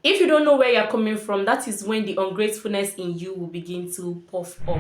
If you don't know where you're coming from, that is when the ungratefulness in you will begin to puff up.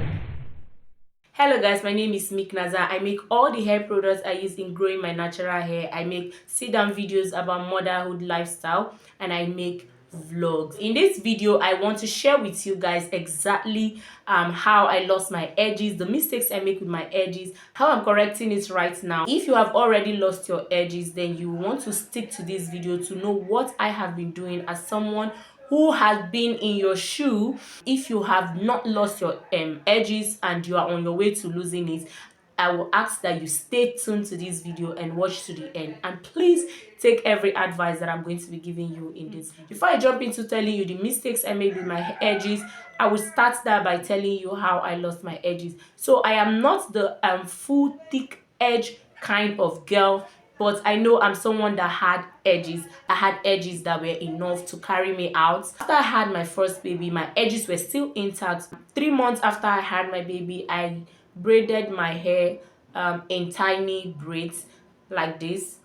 Hello guys, my name is Miknaza. I make all the hair products I use in growing my natural hair. I make sit down videos about motherhood lifestyle, and I make vlogs. In this video, I want to share with you guys exactly how I lost my edges, the mistakes I make with my edges, how I'm correcting it right now. If you have already lost your edges, then you want to stick to this video to know what I have been doing as someone who has been in your shoe. If you have not lost your edges and you are on your way to losing it, I will ask that you stay tuned to this video and watch to the end, and please take every advice that I'm going to be giving you in this video. Before I jump into telling you the mistakes I made with my edges, I will start that by telling you how I lost my edges. So I am not the full thick edge kind of girl, but I know I'm someone that had edges. I had edges that were enough to carry me out. After I had my first baby, my edges were still intact. 3 months after I had my baby, I braided my hair in tiny braids like this,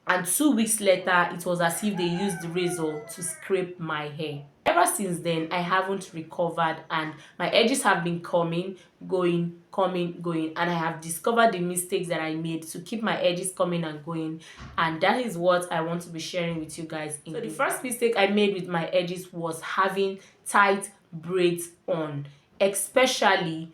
and 2 weeks later it was as if they used the razor to scrape my hair. Ever since then, I haven't recovered, and my edges have been coming, going, and I have discovered the mistakes that I made to keep my edges coming and going, and that is what I want to be sharing with you guys. So the first mistake I made with my edges was having tight braids on, especially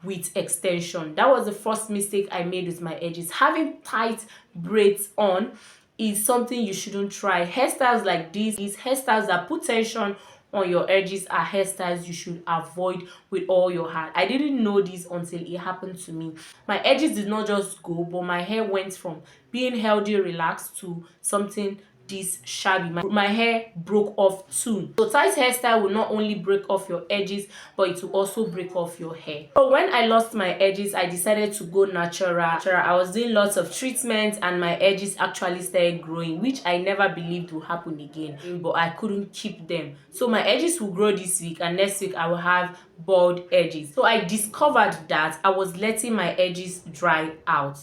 with extension. That was the first mistake I made with my edges. Having tight braids on is something you shouldn't try. Hairstyles like these hairstyles that put tension on your edges, are hairstyles you should avoid with all your heart. I didn't know this until it happened to me. My edges did not just go, but my hair went from being healthy, relaxed, to something this shabby. My hair broke off too. So tight hairstyle will not only break off your edges, but it will also break off your hair. So when I lost my edges, I decided to go natural. I was doing lots of treatments, and my edges actually started growing, which I never believed would happen again, but I couldn't keep them. So my edges will grow this week, and next week I will have bald edges. So I discovered that I was letting my edges dry out.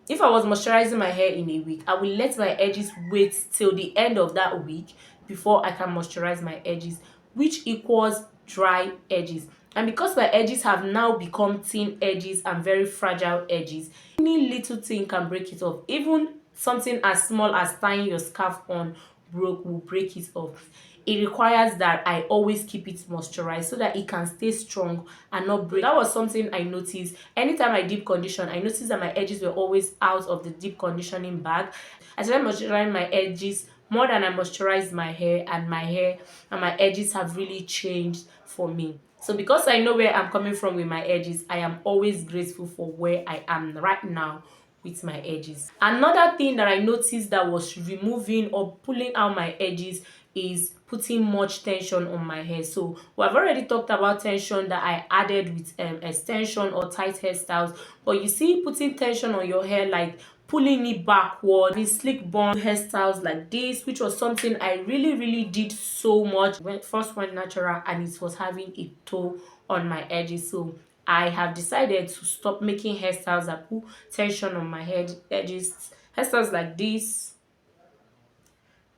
If I was moisturizing my hair in a week, I will let my edges wait till the end of that week before I can moisturize my edges, which equals dry edges. And because my edges have now become thin edges and very fragile edges, any little thing can break it off. Even something as small as tying your scarf on will break it off. It requires that I always keep it moisturized so that it can stay strong and not break. That was something I noticed. Anytime I deep condition, I noticed that my edges were always out of the deep conditioning bag. I started moisturizing my edges more than I moisturized my hair, and my edges have really changed for me. So because I know where I'm coming from with my edges, I am always grateful for where I am right now with my edges. Another thing that I noticed that was removing or pulling out my edges is putting much tension on my hair. So we have already talked about tension that I added with extension or tight hairstyles, but you see, putting tension on your hair, like pulling it backward with slick bun hairstyles like this, which was something I really did so much when I first went natural, and it was having a toll on my edges. So I have decided to stop making hairstyles that put tension on my edges. Hairstyles like this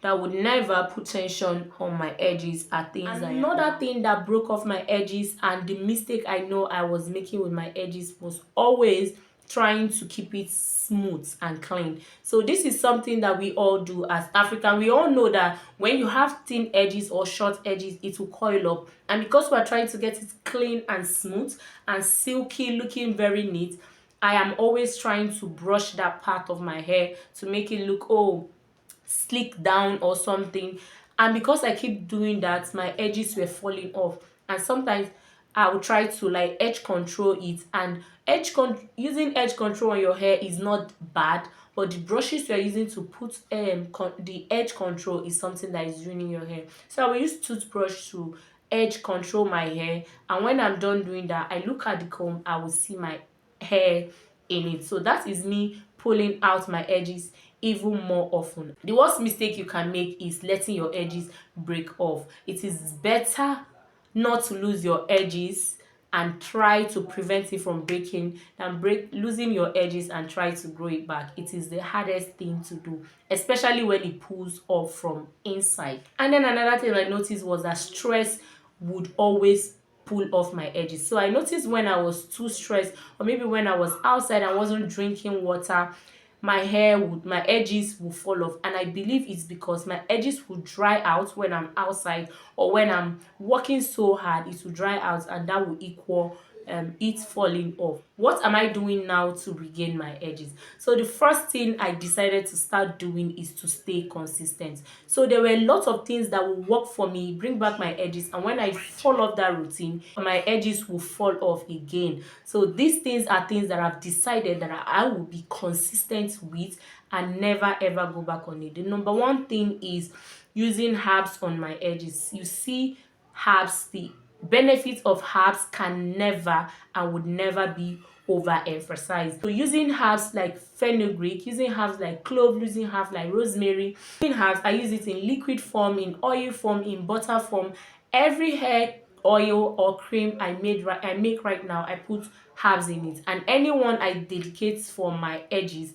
that would never put tension on my edges are things. Another thing that broke off my edges, and the mistake I know I was making with my edges, was always trying to keep it smooth and clean. So this is something that we all do as African. We all know that when you have thin edges or short edges, it will coil up, and because we're trying to get it clean and smooth and silky, looking very neat, I am always trying to brush that part of my hair to make it look slick down or something. And because I keep doing that, my edges were falling off, and sometimes I will try to like edge control it, and using edge control on your hair is not bad, but the brushes you are using to put the edge control is something that is ruining your hair. So I will use toothbrush to edge control my hair, and when I'm done doing that, I look at the comb, I will see my hair in it. So that is me pulling out my edges even more often. The worst mistake you can make is letting your edges break off. It is better not to lose your edges and try to prevent it from breaking than losing your edges and try to grow it back. It is the hardest thing to do, especially when it pulls off from inside. And then another thing I noticed was that stress would always pull off my edges. So I noticed when I was too stressed, or maybe when I was outside and wasn't drinking water, my edges will fall off, and I believe it's because my edges will dry out when I'm outside, or when I'm working so hard it will dry out, and that will equal it falling off. What am I doing now to regain my edges? So the first thing I decided to start doing is to stay consistent. So there were a lot of things that will work for me, bring back my edges, and when I fall off that routine, my edges will fall off again. So these things are things that I've decided that I will be consistent with and never ever go back on it. The number one thing is using herbs on my edges. You see, herbs, the benefits of herbs can never and would never be overemphasized. So using herbs like fenugreek, using herbs like clove, using herbs like rosemary, using herbs, I use it in liquid form, in oil form, in butter form. Every hair oil or cream I make right now, I put herbs in it, and anyone I dedicate for my edges,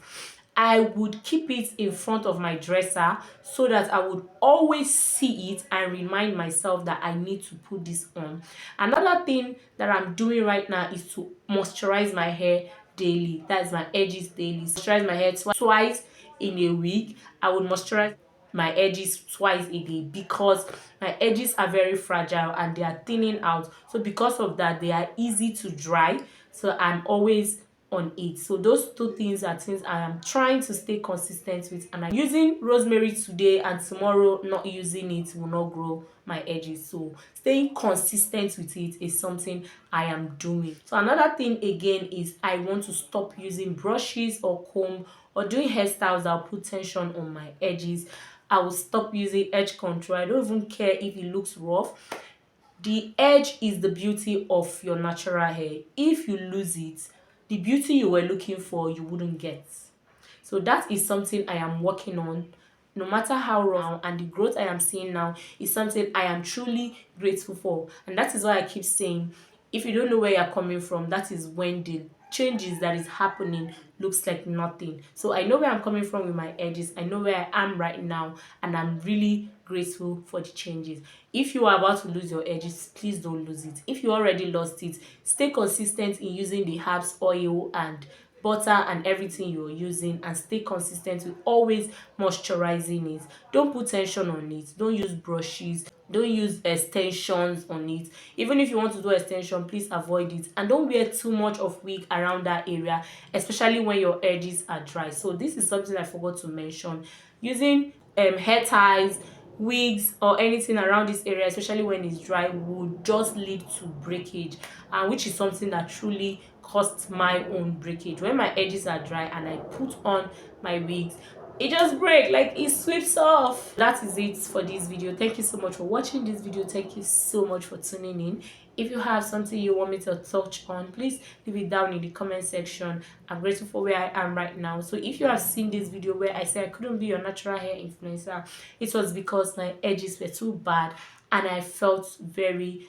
I would keep it in front of my dresser so that I would always see it and remind myself that I need to put this on. Another thing that I'm doing right now is to moisturize my hair daily. That's my edges daily. Moisturize my hair twice in a week. I would moisturize my edges twice a day because my edges are very fragile and they are thinning out. So because of that, they are easy to dry. So I'm always on it. So those two things are things I am trying to stay consistent with, and I'm using rosemary today and tomorrow not using it will not grow my edges. So staying consistent with it is something I am doing. So another thing again is I want to stop using brushes or comb or doing hairstyles that will put tension on my edges. I will stop using edge control. I don't even care if it looks rough. The edge is the beauty of your natural hair. If you lose it, the beauty you were looking for, you wouldn't get. So that is something I am working on. No matter how wrong, and the growth I am seeing now is something I am truly grateful for. And that is why I keep saying, if you don't know where you're coming from, that is when the changes that is happening looks like nothing. So I know where I'm coming from with my edges. I know where I am right now, and I'm really grateful for the changes. If you are about to lose your edges, please don't lose it. If you already lost it, stay consistent in using the herbs oil and butter and everything you're using, and stay consistent with always moisturizing it. Don't put tension on it. Don't use brushes. Don't use extensions on it. Even if you want to do extension, please avoid it, and don't wear too much of wig around that area, especially when your edges are dry. So this is something I forgot to mention. Using hair ties, wigs, or anything around this area, especially when it's dry, would just lead to breakage, and which is something that truly caused my own breakage. When my edges are dry and I put on my wigs, it just break, like it sweeps off. That is it for this video. Thank you so much for watching this video. Thank you so much for tuning in. If you have something you want me to touch on, please leave it down in the comment section. I'm grateful for where I am right now. So if you have seen this video where I said I couldn't be your natural hair influencer, it was because my edges were too bad and I felt very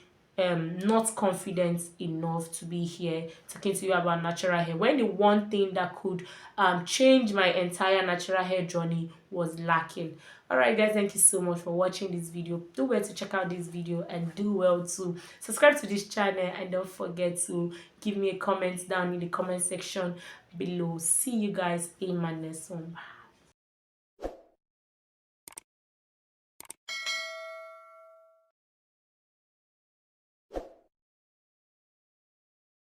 not confident enough to be here talking to you about natural hair, when the one thing that could change my entire natural hair journey was lacking. All right guys, thank you so much for watching this video. Do well to check out this video, and do well to subscribe to this channel, and don't forget to give me a comment down in the comment section below. See you guys in my next one. Bye.